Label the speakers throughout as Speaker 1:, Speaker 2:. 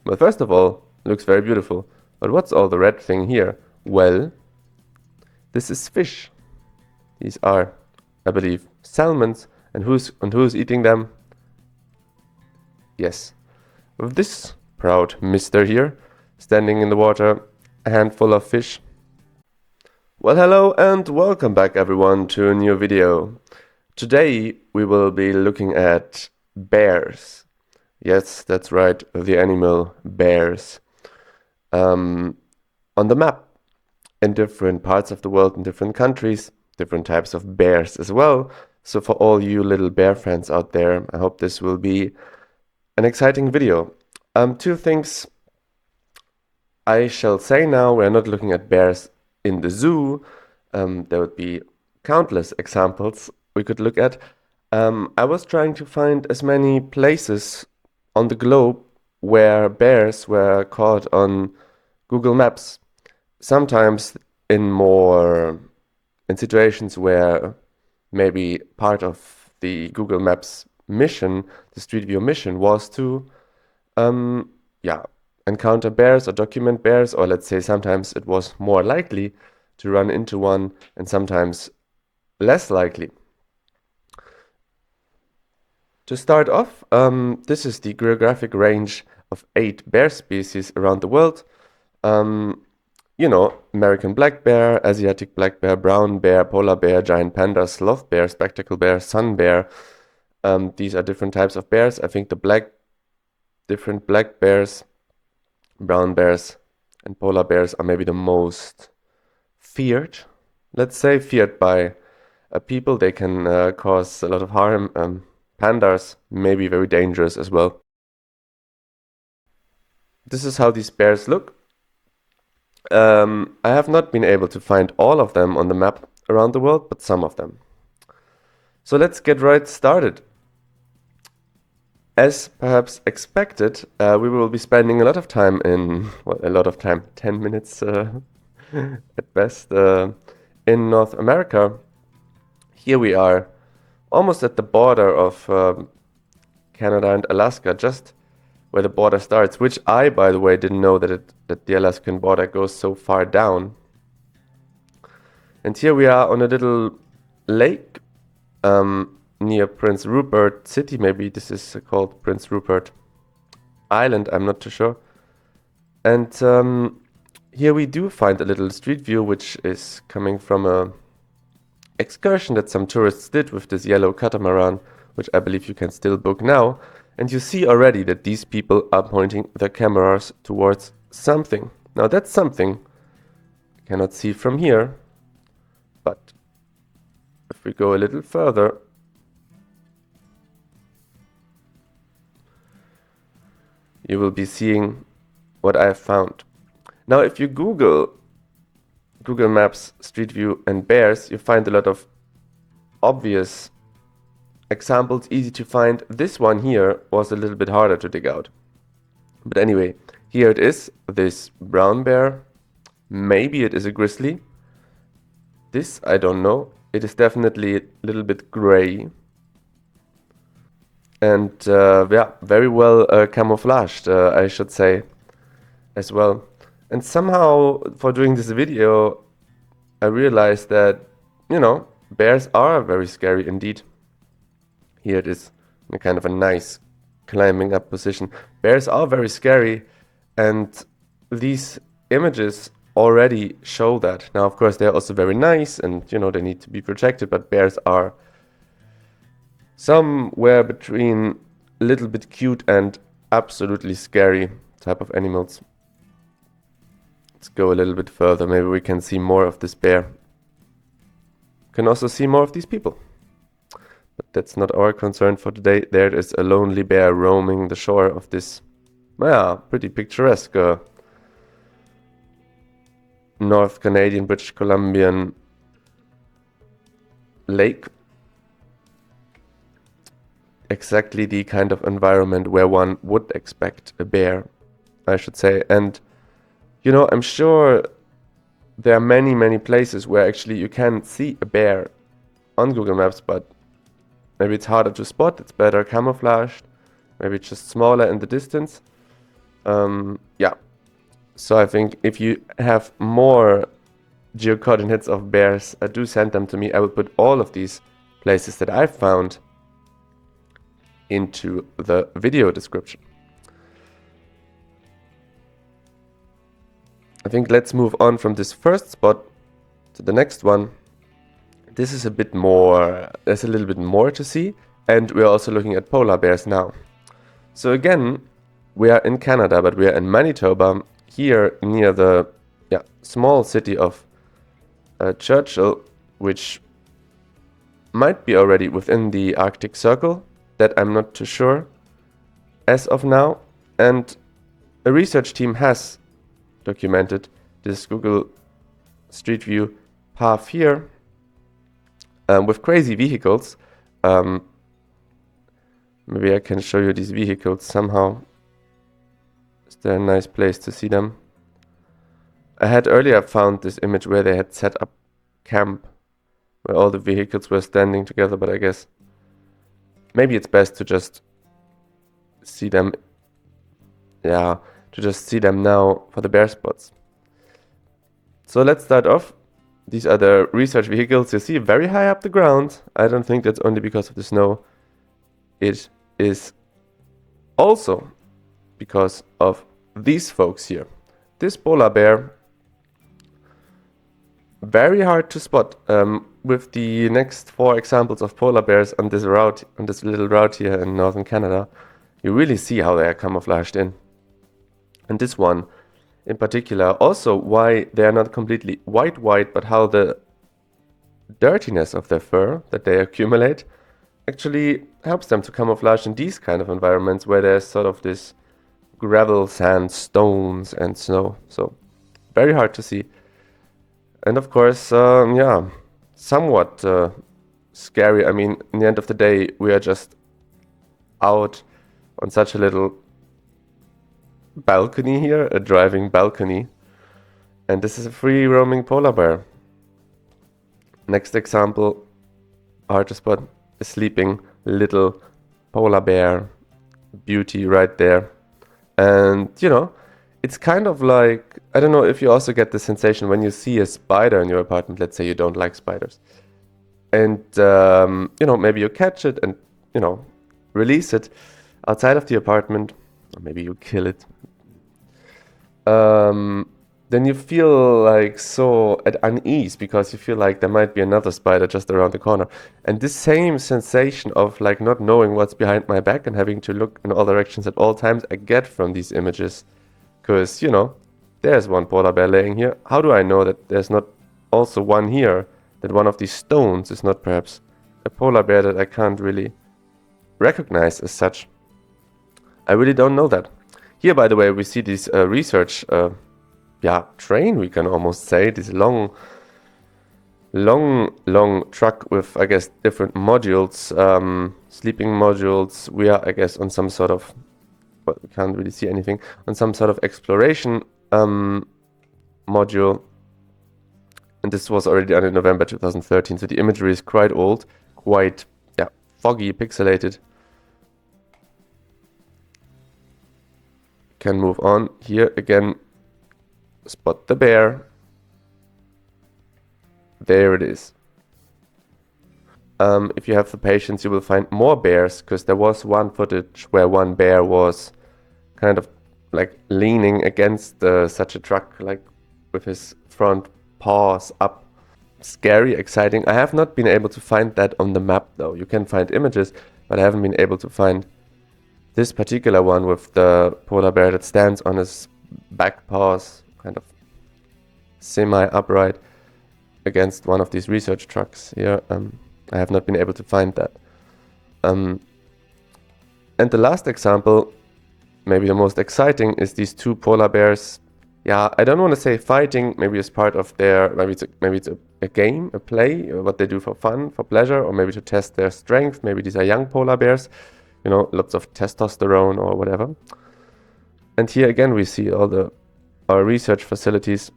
Speaker 1: Well, first of all, it looks very beautiful. But what's all the red thing here? Well, this is fish. These are, I believe, salmons. And who's eating them? Yes, with this proud mister here, standing in the water, a handful of fish. Well, hello and welcome back everyone to a new video. Today we will be looking at bears. Yes, that's right, the animal bears. On the map, in different parts of the world, in different countries, different types of bears as well. So for all you little bear fans out there, I hope this will be an exciting video. Two things I shall say now. We're not looking at bears in the zoo. There would be countless examples we could look at. I was trying to find as many places on the globe where bears were caught on Google Maps. Sometimes in situations where maybe part of the Google Maps mission, the Street View mission, was to yeah, encounter bears or document bears, or let's say sometimes it was more likely to run into one and sometimes less likely. To start off, this is the geographic range of 8 bear species around the world. You know, American black bear, Asiatic black bear, brown bear, polar bear, giant panda, sloth bear, spectacle bear, sun bear. These are different types of bears. I think different black bears, brown bears, and polar bears are maybe the most feared. Let's say feared by people. They can cause a lot of harm. Pandas may be very dangerous as well. This is how these bears look. I have not been able to find all of them on the map around the world, but some of them. So let's get right started. As perhaps expected, we will be spending a lot of time 10 minutes at best, in North America. Here we are, almost at the border of Canada and Alaska, just where the border starts, which I, by the way, didn't know that the Alaskan border goes so far down. And here we are on a little lake near Prince Rupert City. Maybe this is called Prince Rupert Island, I'm not too sure. And here we do find a little street view, which is coming from a excursion that some tourists did with this yellow catamaran, which I believe you can still book now. And you see already that these people are pointing their cameras towards something. Now that's something I cannot see from here, but if we go a little further, you will be seeing what I have found. Now if you Google Maps, Street View and bears, you find a lot of obvious examples, easy to find. This one here was a little bit harder to dig out. But anyway, here it is, this brown bear. Maybe it is a grizzly. This, I don't know. It is definitely a little bit gray. And yeah, very well camouflaged, I should say, as well. And somehow, for doing this video, I realized that, you know, bears are very scary indeed. Here it is in a kind of a nice climbing up position. Bears are very scary, and these images already show that. Now, of course, they're also very nice, and, you know, they need to be protected, but bears are somewhere between a little bit cute and absolutely scary type of animals. Let's go a little bit further. Maybe we can see more of this bear. Can also see more of these people. But that's not our concern for today. There it is, a lonely bear roaming the shore of this, yeah, pretty picturesque North Canadian, British Columbian lake. Exactly the kind of environment where one would expect a bear, I should say. And, you know, I'm sure there are many places where actually you can see a bear on Google Maps, but maybe it's harder to spot, it's better camouflaged, maybe it's just smaller in the distance. Yeah, so I think if you have more geocoordinates of bears, do send them to me. I will put all of these places that I've found into the video description. I think let's move on from this first spot to the next one. This is a bit more, there's a little bit more to see, and we're also looking at polar bears now. So again, we are in Canada, but we are in Manitoba, here near the small city of Churchill, which might be already within the Arctic Circle, that I'm not too sure as of now. And a research team has documented this Google Street View path here with crazy vehicles. Maybe I can show you these vehicles somehow. Is there a nice place to see them? I had earlier found this image where they had set up camp, where all the vehicles were standing together, but I guess maybe it's best to just see them. Yeah, to just see them now for the bear spots. So let's start off. These are the research vehicles you see very high up the ground. I don't think that's only because of the snow. It is also because of these folks here. This polar bear, very hard to spot. With the next 4 examples of polar bears on this route, on this little route here in northern Canada, you really see how they are camouflaged in. And this one in particular, also why they are not completely white, but how the dirtiness of their fur that they accumulate actually helps them to camouflage in these kind of environments where there's sort of this gravel, sand, stones and snow. So very hard to see. And of course, yeah, somewhat scary. I mean, in the end of the day, we are just out on such a little balcony here, a driving balcony. And this is a free roaming polar bear. Next example, hard to spot, a sleeping little polar bear beauty right there. And, you know, it's kind of like, I don't know if you also get the sensation when you see a spider in your apartment, let's say you don't like spiders. And, you know, maybe you catch it and, you know, release it outside of the apartment. Or maybe you kill it. Then you feel like so at unease because you feel like there might be another spider just around the corner. And this same sensation of like not knowing what's behind my back and having to look in all directions at all times I get from these images. Because, you know, there's one polar bear laying here. How do I know that there's not also one here? That one of these stones is not perhaps a polar bear that I can't really recognize as such? I really don't know that. Here, by the way, we see this research train, we can almost say. This long truck with, I guess, different modules, sleeping modules. We are, I guess, on some sort of, well, we can't really see anything, on some sort of exploration module. And this was already done in November 2013, so the imagery is quite old, quite, yeah, foggy, pixelated. Can move on. Here again, spot the bear. There it is. If you have the patience, you will find more bears, because there was one footage where one bear was kind of like leaning against such a truck, like with his front paws up. Scary, exciting. I have not been able to find that on the map though. You can find images, but I haven't been able to find this particular one with the polar bear that stands on his back paws, kind of semi-upright against one of these research trucks here. I have not been able to find that. And the last example, maybe the most exciting, is these 2 polar bears. Yeah, I don't want to say fighting, maybe it's part of their, maybe it's a game, a play, or what they do for fun, for pleasure, or maybe to test their strength. Maybe these are young polar bears. You know, lots of testosterone or whatever. And here again we see all our research facilities.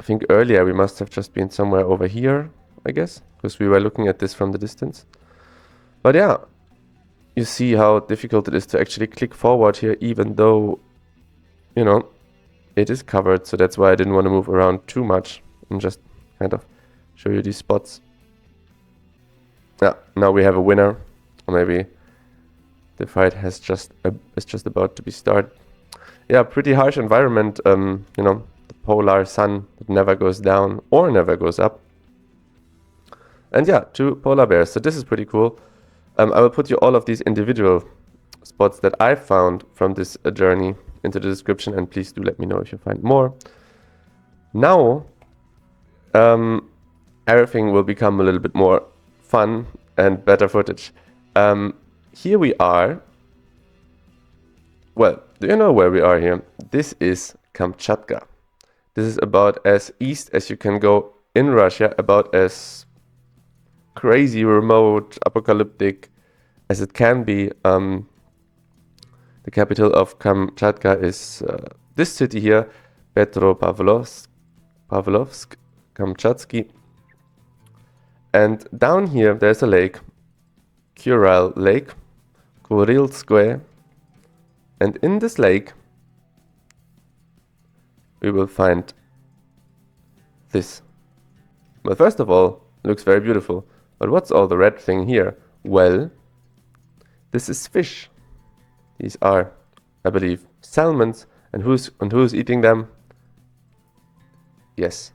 Speaker 1: I think earlier we must have just been somewhere over here, I guess, because we were looking at this from the distance. But yeah, you see how difficult it is to actually click forward here, even though, you know, it is covered. So that's why I didn't want to move around too much and just kind of show you these spots. Yeah, now we have a winner, or maybe the fight is just about to be started. Yeah, pretty harsh environment. You know, the polar sun that never goes down or never goes up. And yeah, 2 polar bears. So this is pretty cool. I will put you all of these individual spots that I found from this journey into the description, and please do let me know if you find more. Now, everything will become a little bit more fun and better footage. Here we are. Well, do you know where we are here? This is Kamchatka. This is about as east as you can go in Russia, about as crazy, remote, apocalyptic as it can be. The capital of Kamchatka is this city here, Petropavlovsk, Kamchatsky. And down here there's a lake, Kural Lake, Kurilskoye. And in this lake we will find this. Well, first of all, it looks very beautiful. But what's all the red thing here? Well, this is fish. These are, I believe, salmons. And who's eating them? Yes,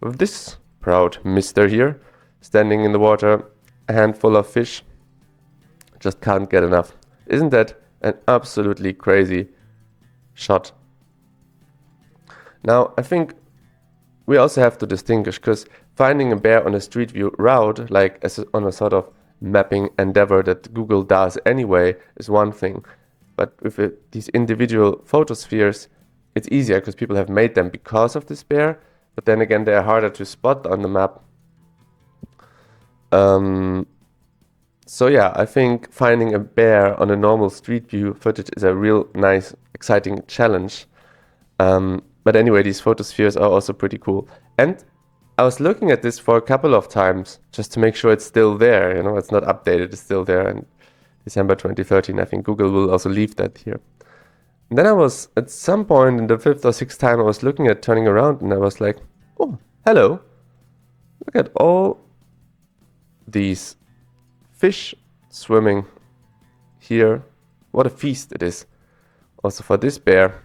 Speaker 1: with this proud mister here, standing in the water, a handful of fish. Just can't get enough. Isn't that an absolutely crazy shot? Now, I think we also have to distinguish, because finding a bear on a street view route, like on a sort of mapping endeavor that Google does anyway, is one thing. But with these individual photospheres, it's easier because people have made them because of this bear. But then again, they are harder to spot on the map. So yeah, I think finding a bear on a normal street view footage is a real nice, exciting challenge. But anyway, these photospheres are also pretty cool. And I was looking at this for a couple of times just to make sure it's still there. You know, it's not updated, it's still there. And December 2013, I think Google will also leave that here. And then I was, at some point in the 5th or 6th time, I was looking at turning around and I was like, oh, hello. Look at all these fish swimming here. What a feast it is. Also for this bear.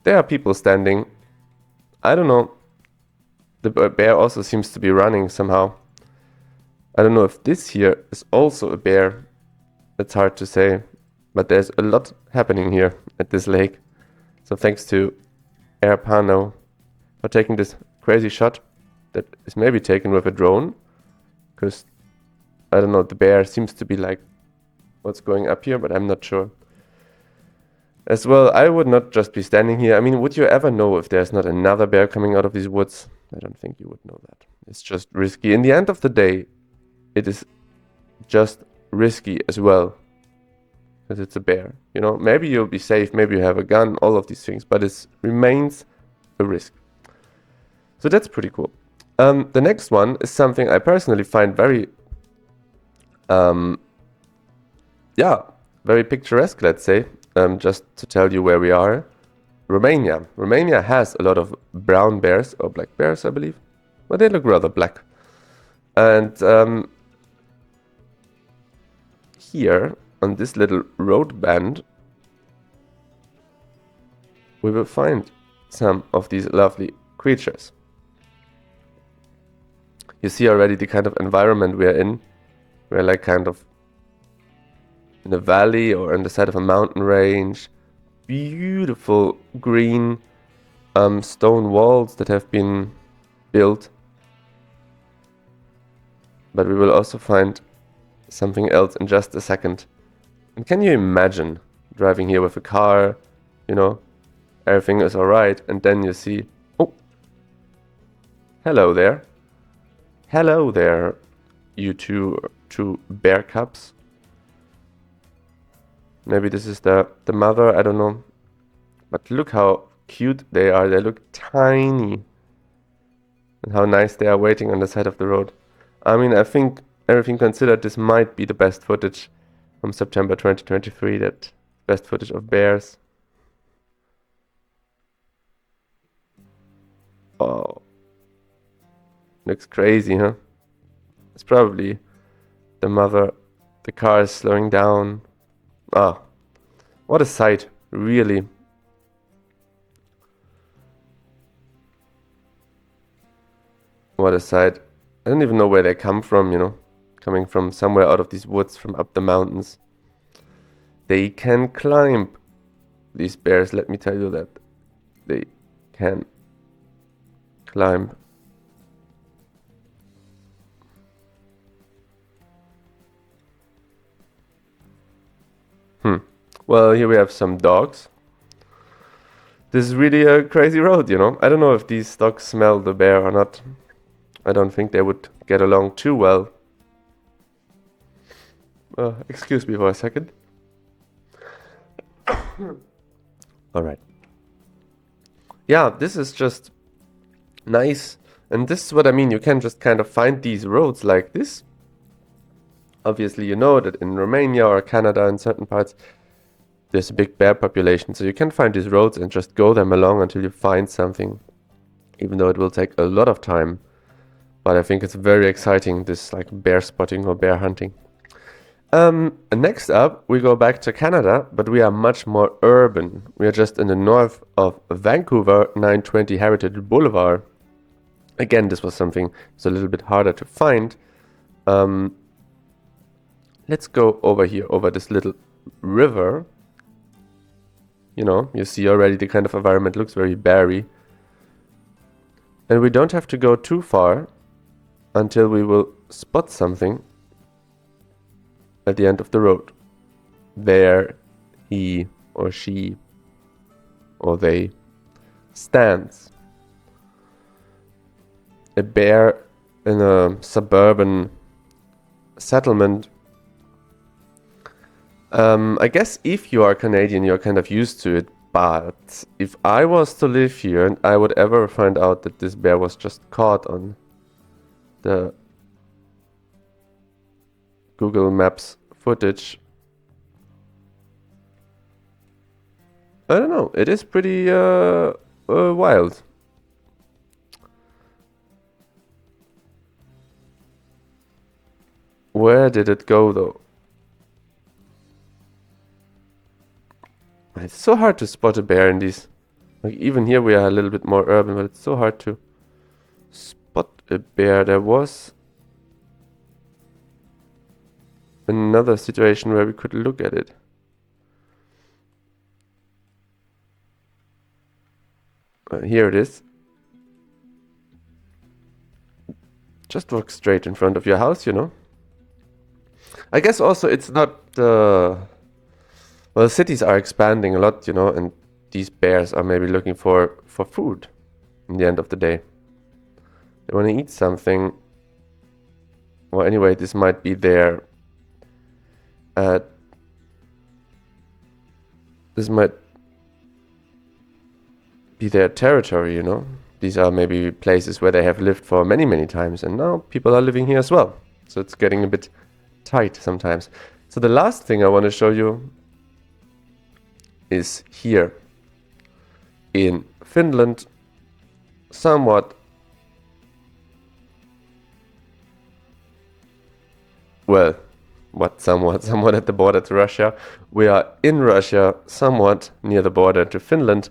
Speaker 1: There are people standing. I don't know. The bear also seems to be running somehow. I don't know if this here is also a bear. It's hard to say. But there's a lot happening here at this lake. So thanks to Air Pano for taking this crazy shot that is maybe taken with a drone. Because, I don't know, the bear seems to be like what's going up here, but I'm not sure. As well, I would not just be standing here. I mean, would you ever know if there's not another bear coming out of these woods? I don't think you would know that. It's just risky. In the end of the day, it is just risky as well. Because it's a bear. You know, maybe you'll be safe, maybe you have a gun, all of these things. But it remains a risk. So that's pretty cool. The next one is something I personally find very, very picturesque, let's say. Just to tell you where we are. Romania. Romania has a lot of brown bears, or black bears, I believe. But they look rather black. And here, on this little road band, we will find some of these lovely creatures. You see already the kind of environment we are in. We're like kind of in a valley or on the side of a mountain range. Beautiful green stone walls that have been built. But we will also find something else in just a second. And can you imagine driving here with a car, you know, everything is alright, and then you see, oh, hello there. Hello there, you two bear cubs. Maybe this is the mother, I don't know. But look how cute they are. They look tiny. And how nice they are waiting on the side of the road. I mean, I think everything considered, this might be the best footage from September 2023, that best footage of bears. Oh, looks crazy, huh? It's probably the mother. The car is slowing down. Ah, what a sight, really. What a sight. I don't even know where they come from, you know. Coming from somewhere out of these woods, from up the mountains. They can climb, these bears, let me tell you that. They can climb. Well, here we have some dogs. This is really a crazy road, you know. I don't know if these dogs smell the bear or not. I don't think they would get along too well. Excuse me for a second. Alright. Yeah, this is just nice. And this is what I mean. You can just kind of find these roads like this. Obviously, you know that in Romania or Canada in certain parts, there's a big bear population. So you can find these roads and just go them along until you find something. Even though it will take a lot of time. But I think it's very exciting, this like bear spotting or bear hunting. Next up, we go back to Canada, but we are much more urban. We are just in the north of Vancouver, 920 Heritage Boulevard. Again, this was something that's a little bit harder to find. Let's go over here, over this little river. You know, you see already the kind of environment looks very beary. And we don't have to go too far until we will spot something at the end of the road. There he or she or they stands. A bear in a suburban settlement. I guess if you are Canadian, you're kind of used to it, but if I was to live here and I would ever find out that this bear was just caught on the Google Maps footage, I don't know, it is pretty wild. Where did it go though? It's so hard to spot a bear in these. Like even here we are a little bit more urban, but it's so hard to spot a bear. There was another situation where we could look at it. Here it is. Just walk straight in front of your house, you know. I guess also it's not well, cities are expanding a lot, you know, and these bears are maybe looking for food in the end of the day. They want to eat something. Well, anyway, this might be their this might be their territory, you know. These are maybe places where they have lived for many, many times, and now people are living here as well. So it's getting a bit tight sometimes. So the last thing I want to show you is here in Finland, somewhat, well, somewhat at the border to Russia. We are in Russia, somewhat near the border to Finland.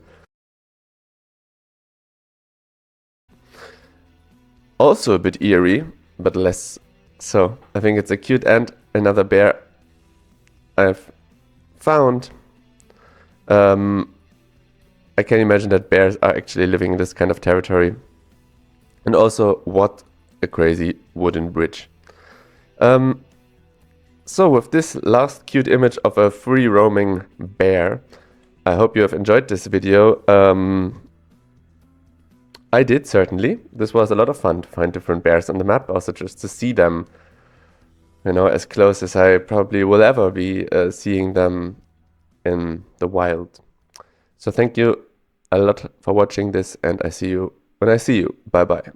Speaker 1: Also a bit eerie, but less so. I think it's a cute and another bear I've found. I can imagine that bears are actually living in this kind of territory. And also, what a crazy wooden bridge. So with this last cute image of a free roaming bear, I hope you have enjoyed this video. I did, certainly. This was a lot of fun to find different bears on the map, also just to see them, you know, as close as I probably will ever be seeing them in the wild. So thank you a lot for watching this, and I see you when I see you. Bye bye.